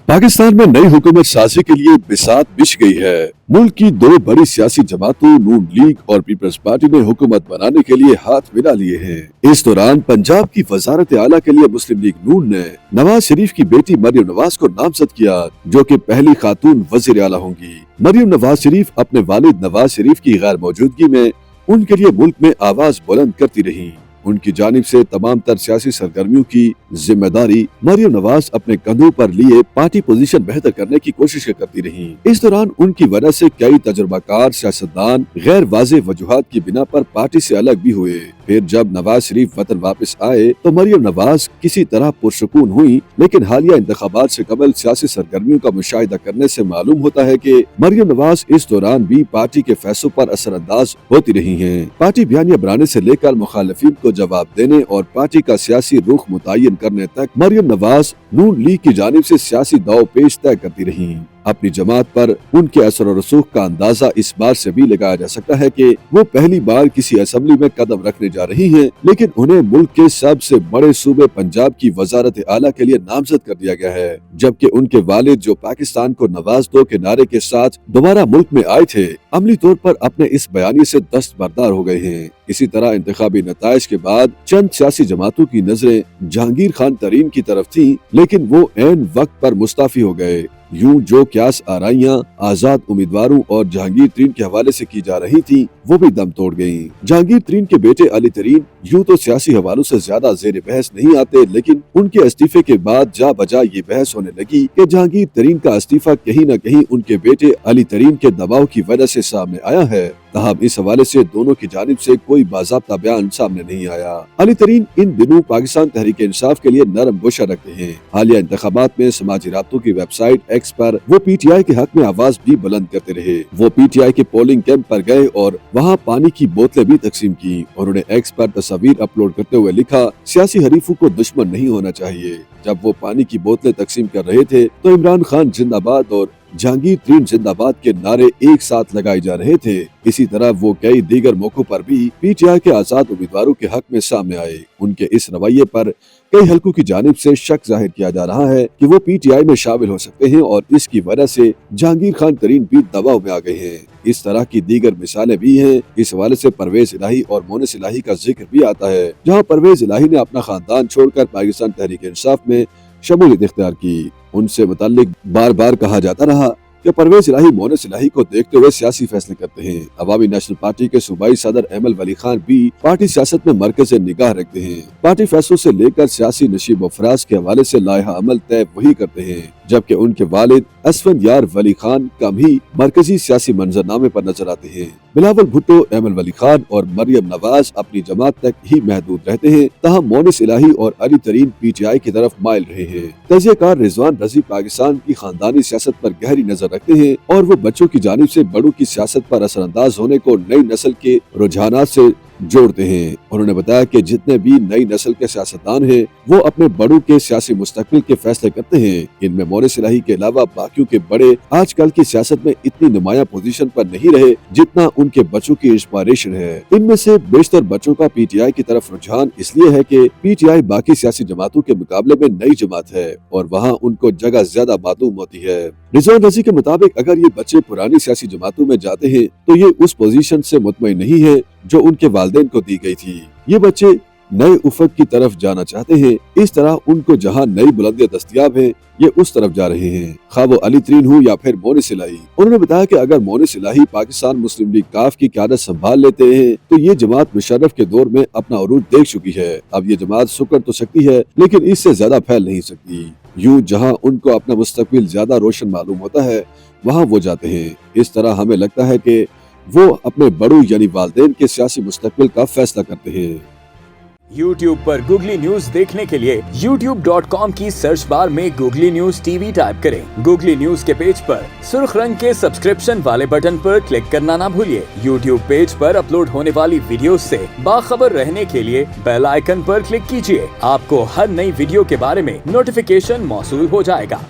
पाकिस्तान में नई हुकूमत साजी के लिए बिसात बिछ गई है। मुल्क की दो बड़ी सियासी जमातों नून लीग और पीपल्स पार्टी ने हुकूमत बनाने के लिए हाथ मिला लिए हैं। इस दौरान पंजाब की वजारत आला के लिए मुस्लिम लीग नून ने नवाज शरीफ की बेटी मरियम नवाज को नामजद किया, जो कि पहली खातून वजीर आला होंगी। मरियम नवाज शरीफ अपने वालिद नवाज शरीफ की गैर मौजूदगी में उनके लिए मुल्क में आवाज बुलंद करती रही। उनकी जानिब से तमाम तर सियासी सरगर्मियों की जिम्मेदारी मरियम नवाज अपने कंधों पर लिए पार्टी पोजीशन बेहतर करने की कोशिश करती रही। इस दौरान उनकी वजह से कई तजुर्बाकार सियासतदान गैर वाज़ेह वजूहात की बिना पर पार्टी से अलग भी हुए। फिर जब नवाज शरीफ वतन वापस आए तो मरियम नवाज किसी तरह पुरसुकून हुई, लेकिन हालिया इंतखाबात से कबल सियासी सरगर्मियों का मुशाहिदा करने से मालूम होता है कि मरियम नवाज इस दौरान भी पार्टी के फैसलों पर असरअंदाज होती रही हैं। पार्टी बयानिया बनाने से लेकर मुखालिफिन को जवाब देने और पार्टी का सियासी रुख मुतय्यन करने तक मरियम नवाज नून लीग की जानिब से सियासी दाव पेश तय करती रही। अपनी जमात पर उनके असर और रसूख का अंदाजा इस बार से भी लगाया जा सकता है कि वो पहली बार किसी असेंबली में कदम रखने जा रही हैं, लेकिन उन्हें मुल्क के सबसे बड़े सूबे पंजाब की वजारत आला के लिए नामजद कर दिया गया है, जबकि उनके वालिद जो पाकिस्तान को नवाज दो के नारे के साथ दोबारा मुल्क में आए थे, अमली तौर पर अपने इस बयानी से दस्तबरदार हो गए हैं। इसी तरह इंतखाबी नताइज के बाद चंद सियासी जमातों की नजरें जहांगीर खान तरीन की तरफ थीं, लेकिन वो ऐन वक्त पर मुस्ताफी हो गए। यूं जो क्यास आराइयां आजाद उम्मीदवारों और जहांगीर तरीन के हवाले से की जा रही थी, वो भी दम तोड़ गयी। जहांगीर तरीन के बेटे अली तरीन यूं तो सियासी हवालों से ज्यादा जेर बहस नहीं आते, लेकिन उनके इस्तीफे के बाद जा बजा ये बहस होने लगी कि जहांगीर तरीन का इस्तीफा कहीं न कहीं उनके बेटे अली तरीन के दबाव की वजह से सामने आया है। तहम इस हवाले से दोनों की जानिब से कोई बाज़ाब्ता बयान सामने नहीं आया। अली तरीन इन दिनों पाकिस्तान तहरीक इंसाफ के लिए नरम गोशा रखते हैं। हालिया इंतखाबात में समाजी राब्तों की वेबसाइट एक्स पर वो पीटीआई के हक में आवाज भी बुलंद करते रहे। वो पीटीआई के पोलिंग कैंप पर गए और वहाँ पानी की बोतलें भी तकसीम की। उन्होंने एक्स पर तस्वीर अपलोड करते हुए लिखा, सियासी हरीफों को दुश्मन नहीं होना चाहिए। जब वो पानी की बोतलें तकसीम कर रहे थे तो इमरान खान जिंदाबाद और जहांगीर तरीन जिंदाबाद के नारे एक साथ लगाए जा रहे थे। इसी तरह वो कई दीगर मौकों पर भी पीटीआई के आजाद उम्मीदवारों के हक में सामने आए। उनके इस रवैये पर कई हलकों की जानिब से शक जाहिर किया जा रहा है कि वो पीटीआई में शामिल हो सकते हैं और इसकी वजह से जहांगीर खान तरीन भी दबाव में आ गए हैं। इस तरह की दीगर मिसालें भी हैं। इस हवाले से परवेज इलाही और मोनिस इलाही का जिक्र भी आता है, जहाँ परवेज इलाही ने अपना खानदान छोड़कर पाकिस्तान तहरीक इंसाफ में शमूलियत इख्तियार की। उनसे मुताल्लिक बार बार कहा जाता रहा कि परवेज इलाही मोनिस इलाही को देखते हुए सियासी फैसले करते हैं। अवामी नेशनल पार्टी के सूबाई सदर एमल वली खान भी पार्टी सियासत में मरकज निगाह रखते हैं। पार्टी फैसलों से लेकर सियासी नशीब अफराज के हवाले से लाइहा अमल तय वही करते हैं, जबकि उनके वालिद असफन यार वली खान कम ही मरकजी सियासी मंजरनामे पर नजर आते हैं। बिलावल भुट्टो, एमल वली खान और मरियम नवाज अपनी जमात तक ही महदूद रहते हैं। तहम मोनिस इलाही और अली तरीन पीटीआई की तरफ माइल रहे हैं। तजियाकार रिजवान रजी पाकिस्तान की खानदानी सियासत पर गहरी नजर रखते हैं और वो बच्चों की जानिब से बड़ों की सियासत पर असरअंदाज होने को नई नस्ल के रुझानात से जोड़ते हैं। उन्होंने बताया कि जितने भी नई नस्ल के सियासतदान हैं, वो अपने बड़ों के सियासी मुस्तकबिल के फैसले करते हैं। इनमें मोनिस इलाही के अलावा बाकियों के बड़े आजकल की सियासत में इतनी नुमाया पोजीशन पर नहीं रहे जितना उनके बच्चों की इंस्पायरेशन है। इनमें से बेशतर बच्चों का पीटीआई की तरफ रुझान इसलिए है कि पीटीआई बाकी सियासी जमातों के मुकाबले में नई जमात है और वहाँ उनको जगह ज्यादा मालूम होती है। रिजवान रजी के मुताबिक अगर ये बच्चे पुरानी सियासी जमातों में जाते हैं तो ये उस पोजीशन से मुतमईन नहीं है जो उनके वालिदैन को दी गई थी। ये बच्चे नए उफक की तरफ जाना चाहते हैं। इस तरह उनको जहां नई बुलंदियां दस्तयाब हैं, ये उस तरफ जा रहे हैं, खा वो अली तरीन हो या फिर मोनिस इलाही। उन्होंने बताया कि अगर मोनिस इलाही पाकिस्तान मुस्लिम लीग काफ की क़यादत संभाल लेते हैं तो ये जमात मुशर्रफ के दौर में अपना उरूज देख चुकी है। अब ये जमात सुकर तो सकती है, लेकिन इससे ज्यादा फैल नहीं सकती। यूं जहां उनको अपना मुस्तकबिल ज्यादा रोशन मालूम होता है, वहां वो जाते हैं। इस तरह हमें लगता है कि वो अपने बड़ों यानी वालिदैन के सियासी मुस्तकबिल का फैसला करते हैं। YouTube पर गूगली न्यूज देखने के लिए youtube.com की सर्च बार में गूगली न्यूज टीवी टाइप करें। गूगली न्यूज के पेज पर सुर्ख रंग के सब्सक्रिप्शन वाले बटन पर क्लिक करना ना भूलिए। YouTube पेज पर अपलोड होने वाली वीडियोस से बाखबर रहने के लिए बेल आइकन पर क्लिक कीजिए। आपको हर नई वीडियो के बारे में नोटिफिकेशन मौसूल हो जाएगा।